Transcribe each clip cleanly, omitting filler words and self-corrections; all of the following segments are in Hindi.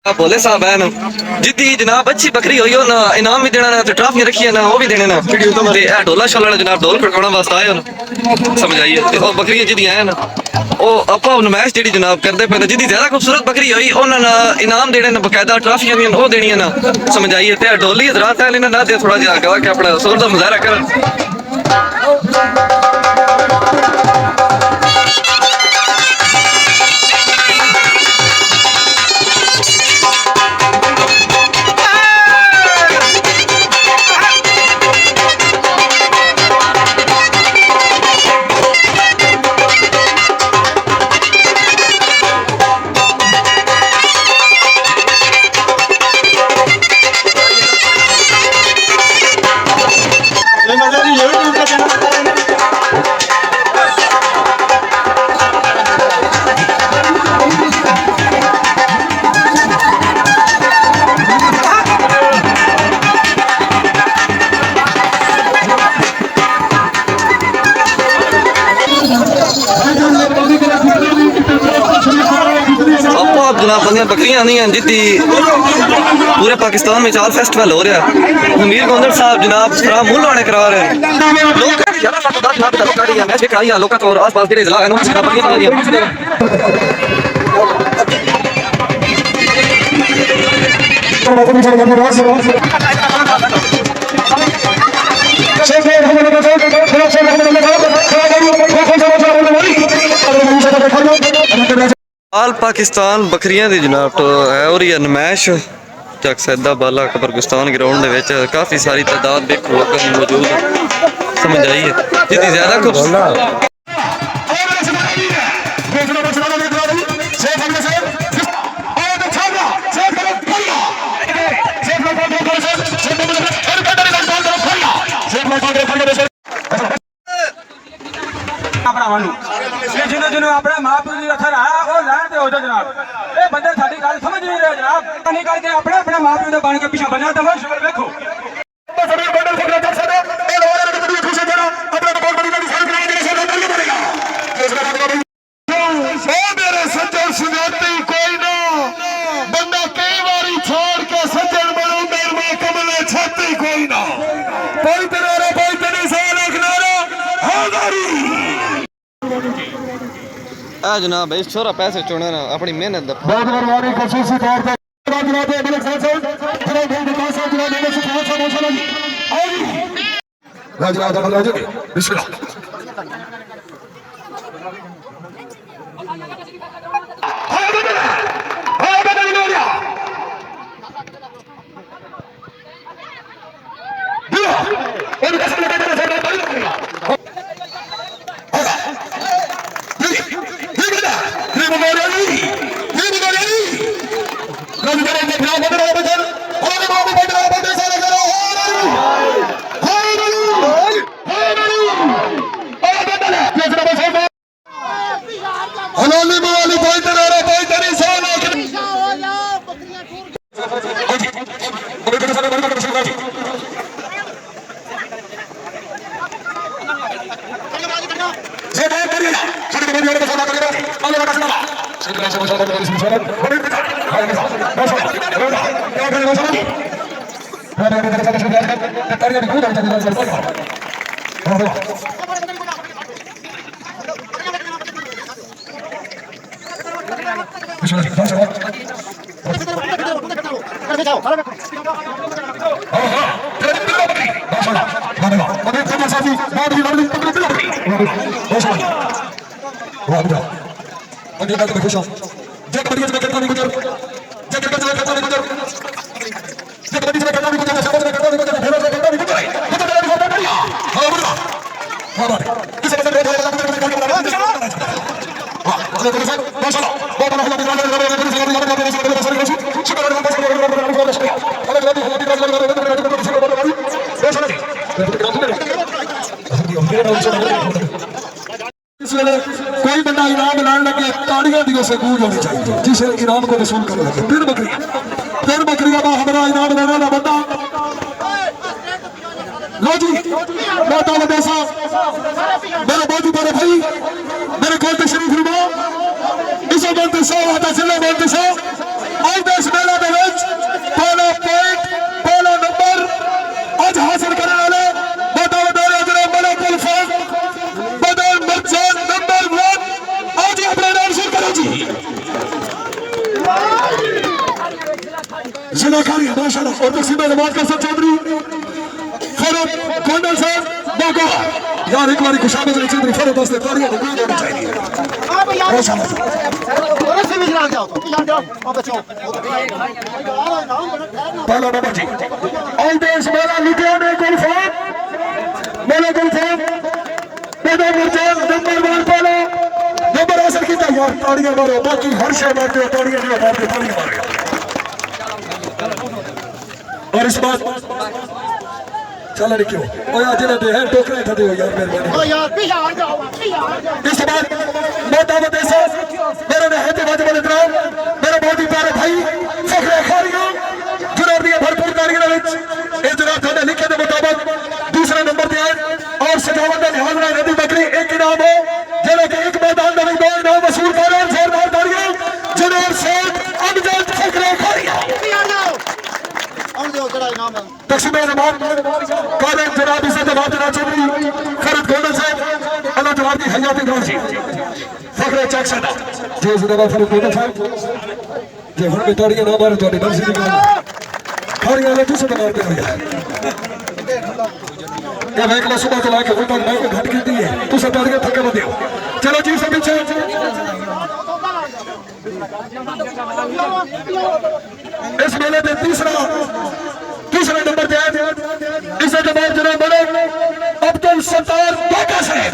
भोले साहब है ना जिद्दी जनाब अच्छी बकरी हुई हो ना इनाम भी देना ना तो ट्रॉफियां रखी है ना वो भी देने ना ते ढोला शोला जनाब ढोल खड़काने वास्ते आए हो ना समझ आइए ते और बकरियां जिद्दी है ना ओ आपा नमैश जेडी जनाब करते पे जिद्दी ज्यादा खूबसूरत बकरी हुई उन्होंने इनाम देने ना बकायदा ट्रॉफियां भी वो देनी ना समझ आइए ते ढोली हजरात है ना दे थोड़ा जिहा गा के अपना सुर दा मुजाहरा कर जनाब बंदियां बकरियां नहीं हैं जिद्दी पूरे पाकिस्तान में चार फेस्टिवल हो रहा है मीर गोंदर साहब जनाब मूल वाले करा रहे हैं लोग तो आस पास जिला है आल पाकिस्तान बकरियां दी जनाब तो है और ये नमैश चक सैदा बाला कब्रिस्तान ग्राउंड में काफ़ी सारी तादाद में लोग मौजूद समझ आई है जितनी ज़्यादा खूबसूरत जिन्होंने अपने मां प्यो की अथर आया वो लैन पे हो जाए जनाब ये बंदे साडी गल समझ नहीं रहे जनाब नहीं करके अपने अपने मां प्यो बन के पीछे बजा दो शुक्र देखो मेरे सज्जन सुनाती कोई ना बंदा कई बारी छोड़ के सज्जन बनो मेरे मां कमले छाती कोई ना कोई तेरा कोई तेरी साल अखनारा हादारी आ जनाब इस छोरा पैसे चुने ना अपनी मेहनत बहुत बरवानी खसूसी तौर पे जनाब मलिक साहब जनाब विकास साहब जनाब ने सुभाष साहब माशाल्लाह जी आओ जी राजा दाखिल राजा बिस्मिल्लाह हाय बदल लोरिया दिया और कसम लेकर से बदल कोई बंदा इनाम लाने लगे ताड़ियों दी से गूंज होनी चाहिए जिस इनाम को वसूल करने लगे फिर बकरियां का हमारा इनाम लेने वाला बंदा लो जी मैं तालिब साहब मेरे बाजू मेरे भाई मेरे कोल तशरीफ फरमा इस वक्त 100 जिला आज इस मेले माशाल्लाह खाली माशाल्लाह और तकसीम नमाज का सब चौधरी फरद कोंडल साहब बागो यार एक बार खुशामद ने चौधरी फरद वास्ते तालियां होनी चाहिए माशाल्लाह और से भी जाओ तो जाओ बच्चों पहला नंबर जी ऑल देश मेरा लुधियाना गुलफाम मेरा गुलफाम मेरा मुर्जान नंबर 1 पहला नंबर हासिल किया यार तालियां मारो बाकी हर शय मारते हो तालियां नहीं मारते तालियां मारो और इस बात चला नहीं क्यों ओ यार जिन्हें दे है टोकरे था दे यार मेहरबानी ओ यार पीछे हट जाओ इस बात मोटा देसा मेरे ने हाथ वाजिब इकराम मेरे बहुत ही प्यारे भाई फखरे खारियां जुनूर दी भरपूर तारीखां विच ए जनाब थाने लिखे दे मुताबिक दूसरे नंबर ते आए और सजावट दा लिहाज नाल नदी बकरी एक इनाम हो जेड़ा कि एक मैदान दे विच दो इनाम वसूल कर रहे हैं जोरदार तालियां जुनूर सेठ अमजद फखरे खारियां और दो जरा इनाम तकसीम नमाज कादर जनाब इज्जत जनाब चौधरी फरद गोंडल साहब अल्लाह जनाब की हयात दौजी फखरे चक सदा जे जनाब फरद गोंडल साहब जे हुन बेताड़ियां ना मारे तोड़ी मर्जी दी गल खारियां ले तुसे तो मारते हो यार ये मैं कल सुबह चला के हुन तक मैं को घट कीती है तुसे ताड़ियां थके बंदे हो चलो जी सब पीछे इस मेले में तीसरे नंबर पे आए इसे जमात जनाब बड़े अब्दुल सत्तार बाका साहब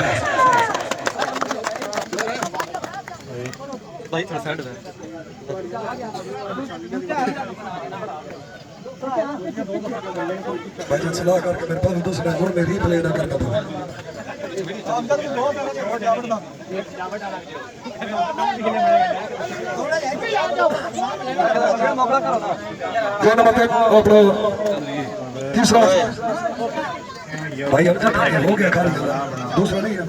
भाई थोड़ा साइड में भाई जन सलाह करके मेरे पास दूसरे गुण में रीप्ले ना करना था दो नंबर पे अपना तीसरा भाई अब तक हो गया कर दूसरा नहीं है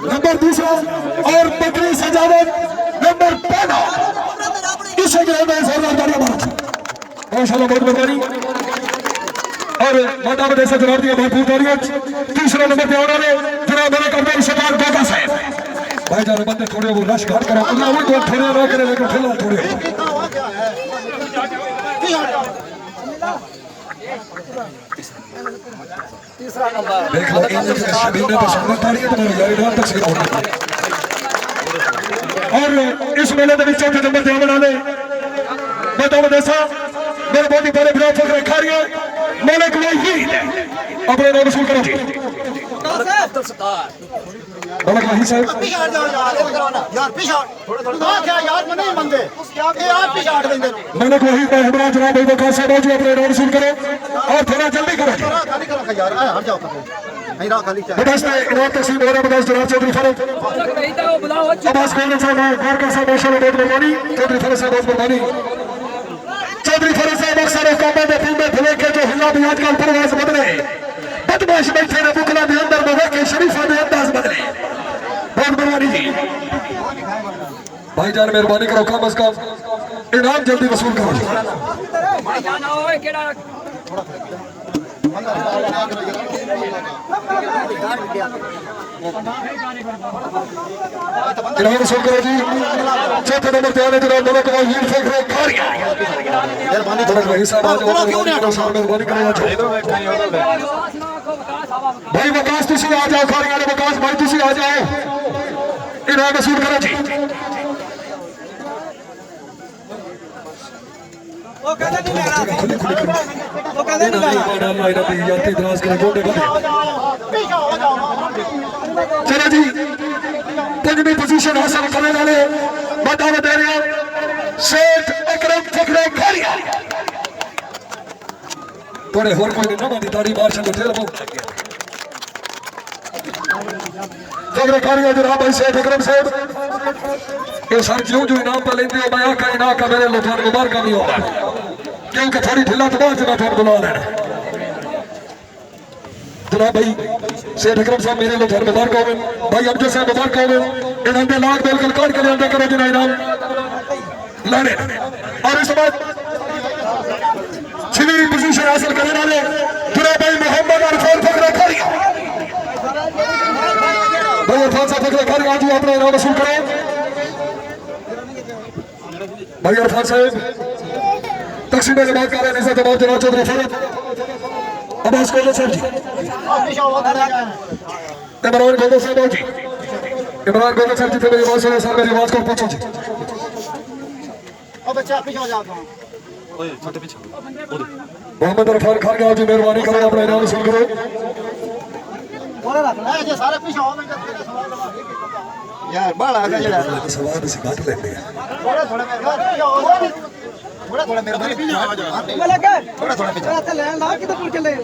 नंबर दूसरा और बकरी सजावट नंबर 15 इसे ग्राउंड में जोरदार तालियां मारो माशाल्लाह बहुत मेहरबानी और माता बदेसा जनाब दी भरपूर तालियां तीसरे नंबर पे आने वाले जनाब मेरे कब्जे शबान बाका साहब भाई जान बंदे थोड़े वो रश घाट करो अल्लाह वो तो थोड़े ना करे लेकिन फिलहाल थोड़े देख लो इन शबीना पे शबीना तालियां तुम्हारी यार इधर तक से और इस मेले के चौथे नंबर पे आने वाले माता बदेसा मेरे बहुत ही बड़े विराट फखरे खारियां मलिक वहीद अपने नाम वसूल करो जी मलिक वहीद साहब पीछे हट जाओ यार पीछे थोड़ा क्या यार मैं नहीं मंदे ये यार पीछे हट देंगे मलिक वहीद भाई हमारा जनाब भाई वकास साहब जो अपने नाम वसूल करो और थोड़ा जल्दी करो जी खाली करो यार हट जाओ नहीं रहा खाली चाहिए बस इनाम तकसीम हो रहा बस जनाब चौधरी फरद अब्बास गोंडल साहब बारका साहब माशाल्लाह बहुत मेहरबानी चौधरी फरद साहब बहुत मेहरबानी चौधरी फरद साहब अक्सर कौमों में फिल्में फिलेके जो हिला भी आजकल परवाज बदले बदमाश बैठे ने बुकला के अंदर में के शरीफा ने अंदाज बदले बहुत मेहरबानी जी भाईजान मेहरबानी करो कम अज कम इनाम जल्दी वसूल करो जी इनाम वसूल करो जी चौथे नंबर पे आने जनाब मलिक वहीद फखरे खारियां मेहरबानी मलिक वहीद साहब आज मेहरबानी करो भाई वकास तुसी आ जाओ खारियां ने वकास भाई तुसी आ जाओ इनाम वसूल करो जी वो कहते नहीं ले रहा वो कहते नहीं ले रहा चलो जी पंजवीं पोजीशन हासिल करने वाले बताओ दे रहे हैं सेठ अकरम फखरे खारियां थोड़े होर कोई ना बादी ताड़ी मार छो थे लो फखरे खारियां जनाब भाई सेठ अकरम साहब ये सर जो इनाम पर लेंदे हो मैं आका इनाम का मेरे लो थाने मुबारक नहीं होगा क्योंकि थोड़ी ढिला तो बहुत जगह थाने बुला लेना जनाब भाई सेठ अकरम साहब मेरे लो थाने मुबारक हो भाई अब जैसे मुबारक हो इनाम दे लाख बिल्कुल काट के लेंदे करो जिना इनाम लाने और इस बात छठी पोजीशन हासिल करने वाले जनाब भाई मोहम्मद अरफान फखरे खारियां भाई अरफान साहब फखरे खारियां आज अपना इनाम वसूल करो भाई अरफान साहब तकसीम जमात कर रहे हैं जवाब जनाब चौधरी फरत अब्बास कोलो साहब जी पीछे हो धरे गए इमरान गोलो साहब जी इमरान गोलो साहब जी थे मेरी आवाज सुनो सर मेरी आवाज को पूछो जी अब बच्चा पीछे हो जाता हूं मोहम्मद अरफान खान जी मेहरबानी करो अपना इनाम हासिल करो बोले रख ले जे सारे पीछे हो मैं तेरे सवाल जवाब यार बड़ा आ गया सवाल से काट लेते हैं थोड़ा थोड़ा मेरे पीछे हो थोड़ा थोड़ा मेरे पीछे हो जा मैं लगा थोड़ा थोड़ा पीछे ले ला कि तो पुल के ले